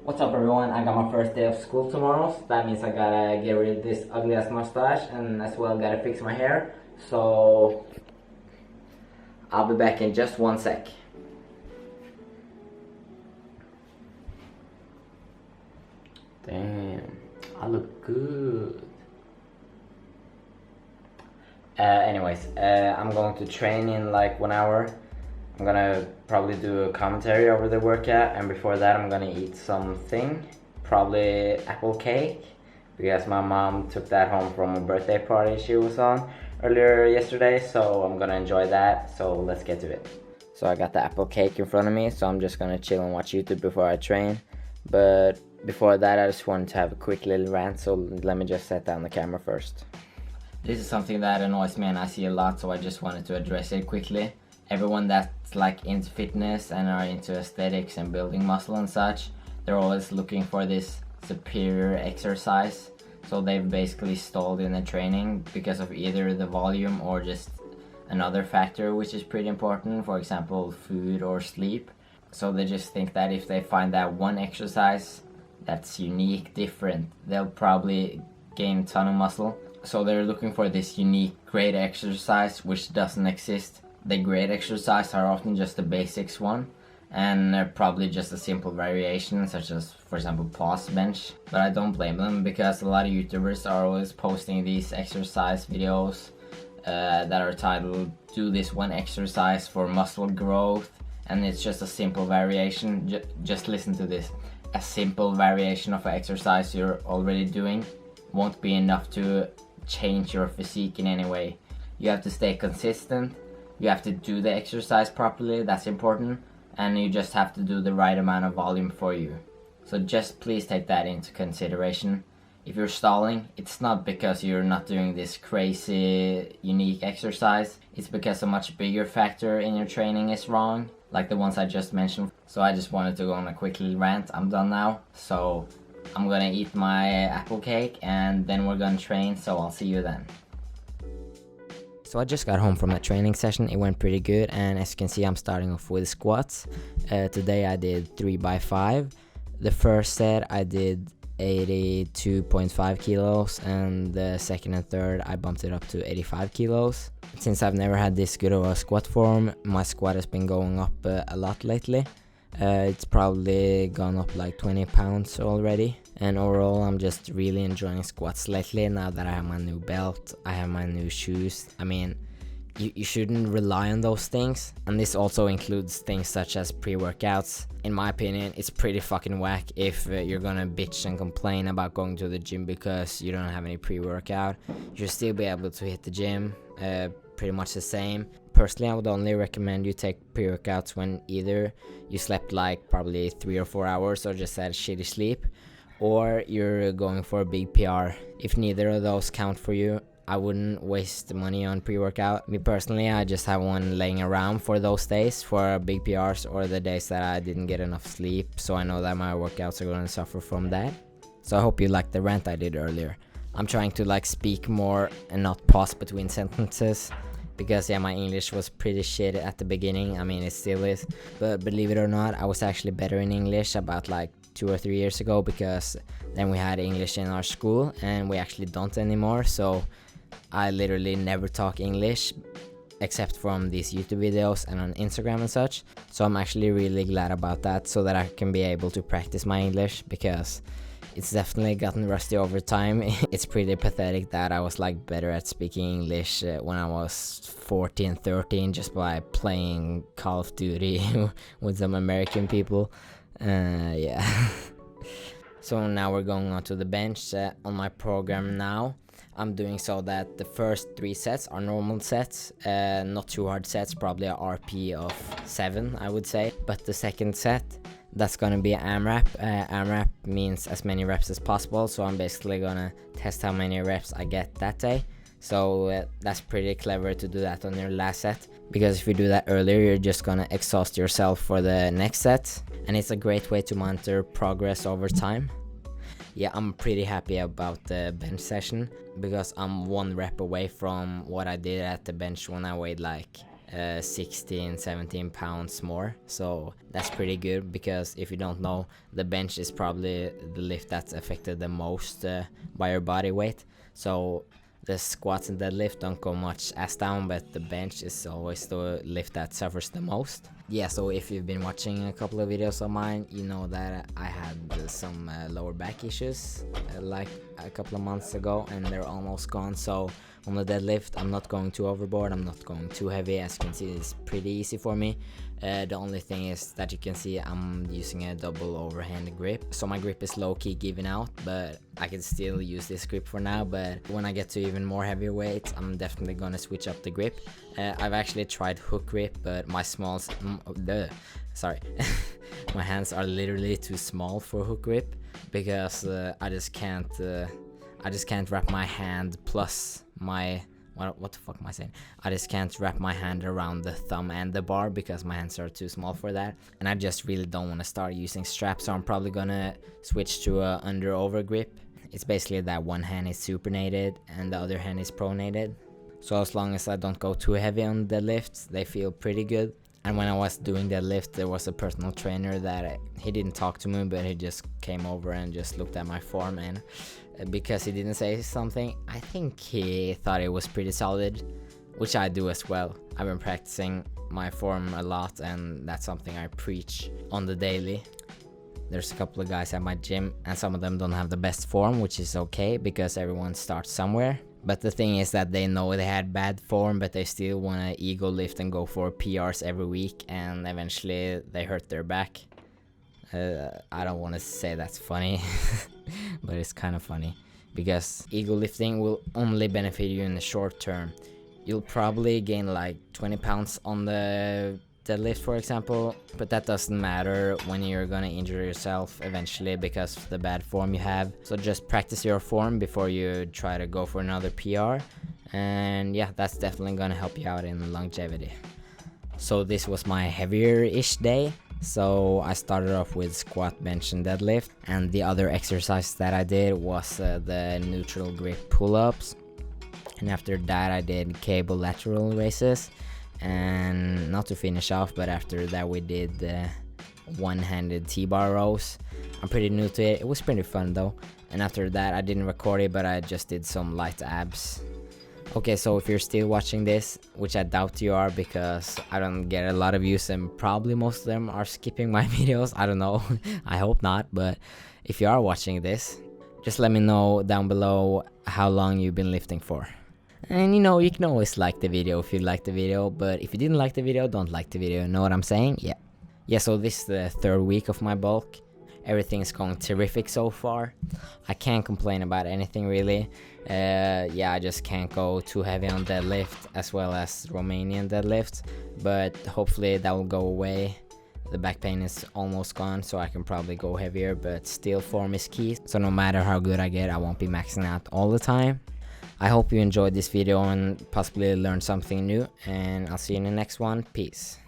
What's up everyone, I got my first day of school tomorrow, so that means I gotta get rid of this ugly ass mustache and as well gotta fix my hair. So I'll be back in just one sec. Damn, I look good. I'm going to train in like 1 hour. I'm gonna probably do a commentary over the workout, and before that I'm gonna eat something, probably apple cake, because my mom took that home from a birthday party she was on earlier yesterday, so I'm gonna enjoy that. So let's get to it. So I got the apple cake in front of me, so I'm just gonna chill and watch YouTube before I train. But before that I just wanted to have a quick little rant, so let me just set down the camera first. This is something that annoys me and I see a lot, so I just wanted to address it quickly. Everyone that's like into fitness and are into aesthetics and building muscle and such, they're always looking for this superior exercise. So they've basically stalled in the training because of either the volume or just another factor which is pretty important, for example food or sleep. So they just think that if they find that one exercise that's unique, different, they'll probably gain a ton of muscle. So they're looking for this unique great exercise which doesn't exist. The great exercise are often just the basics one, and they're probably just a simple variation, such as for example pause bench. But I don't blame them, because a lot of YouTubers are always posting these exercise videos that are titled "Do this one exercise for muscle growth," and it's just a simple variation. Just listen to this. A simple variation of an exercise you're already doing won't be enough to change your physique in any way. You have to stay consistent. You have to do the exercise properly, that's important, and you just have to do the right amount of volume for you. So just please take that into consideration. If you're stalling, it's not because you're not doing this crazy, unique exercise. It's because a much bigger factor in your training is wrong, like the ones I just mentioned. So I just wanted to go on a quick little rant. I'm done now, so I'm gonna eat my apple cake and then we're gonna train, so I'll see you then. So I just got home from a training session. It went pretty good, and as you can see I'm starting off with squats. Today I did 3x5. The first set I did 82.5 kilos, and the second and third I bumped it up to 85 kilos. Since I've never had this good of a squat form, my squat has been going up a lot lately. It's probably gone up like 20 pounds already, and overall I'm just really enjoying squats lately. Now that I have my new belt, I have my new shoes. I mean, you shouldn't rely on those things, and this also includes things such as pre-workouts. In my opinion, it's pretty fucking whack if you're gonna bitch and complain about going to the gym because you don't have any pre-workout. You should still be able to hit the gym, pretty much the same. Personally, I would only recommend you take pre-workouts when either you slept like probably 3 or 4 hours or just had shitty sleep, or you're going for a big PR. If neither of those count for you, I wouldn't waste money on pre-workout. Me personally, I just have one laying around for those days, for big PRs or the days that I didn't get enough sleep, so I know that my workouts are going to suffer from that. So I hope you liked the rant I did earlier. I'm trying to like speak more and not pause between sentences, because yeah, my English was pretty shit at the beginning. I mean, it still is, but believe it or not, I was actually better in English about like 2 or 3 years ago, because then we had English in our school and we actually don't anymore. So I literally never talk English except from these YouTube videos and on Instagram and such. So I'm actually really glad about that, so that I can be able to practice my English, because it's definitely gotten rusty over time. It's pretty pathetic that I was like better at speaking English when I was 14, 13 just by playing Call of Duty with some American people. Yeah. So now we're going on to the bench. On my program now, I'm doing so that the first 3 sets are normal sets, not too hard sets, probably a RP of 7 I would say. But the second set, that's gonna be an AMRAP. AMRAP means as many reps as possible, so I'm basically gonna test how many reps I get that day. So that's pretty clever to do that on your last set, because if you do that earlier, you're just gonna exhaust yourself for the next set, and it's a great way to monitor progress over time. Yeah, I'm pretty happy about the bench session, because I'm 1 rep away from what I did at the bench when I weighed like 16 17 pounds more, so that's pretty good, because if you don't know, the bench is probably the lift that's affected the most by your body weight. So the squats and deadlift don't go much as down, but the bench is always the lift that suffers the most. Yeah, so if you've been watching a couple of videos of mine, you know that I had some lower back issues like a couple of months ago, and they're almost gone. So on the deadlift, I'm not going too overboard, I'm not going too heavy. As you can see, it's pretty easy for me. The only thing is that you can see I'm using a double overhand grip, so my grip is low-key giving out, but I can still use this grip for now. But when I get to even more heavier weights, I'm definitely gonna switch up the grip. I've actually tried hook grip, but my my hands are literally too small for hook grip, because I just can't wrap my hand plus my what the fuck am I saying? I just can't wrap my hand around the thumb and the bar, because my hands are too small for that, and I just really don't want to start using straps. So I'm probably gonna switch to a under over grip. It's basically that one hand is supinated and the other hand is pronated, so as long as I don't go too heavy on the lifts, they feel pretty good. And when I was doing the lift, there was a personal trainer that he didn't talk to me, but he just came over and just looked at my form, and because he didn't say something, I think he thought it was pretty solid, which I do as well. I've been practicing my form a lot, and that's something I preach on the daily. There's a couple of guys at my gym, and some of them don't have the best form, which is okay, because everyone starts somewhere. But the thing is that they know they had bad form, but they still want to ego lift and go for PRs every week, and eventually they hurt their back. I don't want to say that's funny, but it's kind of funny, because ego lifting will only benefit you in the short term. You'll probably gain like 20 pounds on the deadlift, for example, but that doesn't matter when you're gonna injure yourself eventually because of the bad form you have. So just practice your form before you try to go for another PR, and yeah, that's definitely gonna help you out in longevity. So this was my heavier-ish day. So I started off with squat, bench, and deadlift, and the other exercise that I did was the neutral grip pull-ups, and after that I did cable lateral raises. And not to finish off, but after that we did one-handed T-bar rows. I'm pretty new to it. It was pretty fun though. And after that I didn't record it, but I just did some light abs. Okay, so if you're still watching this, which I doubt you are, because I don't get a lot of views and probably most of them are skipping my videos, I don't know. I hope not, but if you are watching this, just let me know down below how long you've been lifting for. And you know, you can always like the video if you like the video, but if you didn't like the video, don't like the video, know what I'm saying? Yeah, so this is the third week of my bulk. Everything's going terrific so far. I can't complain about anything really. Yeah, I just can't go too heavy on deadlift as well as Romanian deadlift, but hopefully that will go away. The back pain is almost gone, so I can probably go heavier, but still form is key. So no matter how good I get, I won't be maxing out all the time. I hope you enjoyed this video and possibly learned something new, and I'll see you in the next one. Peace.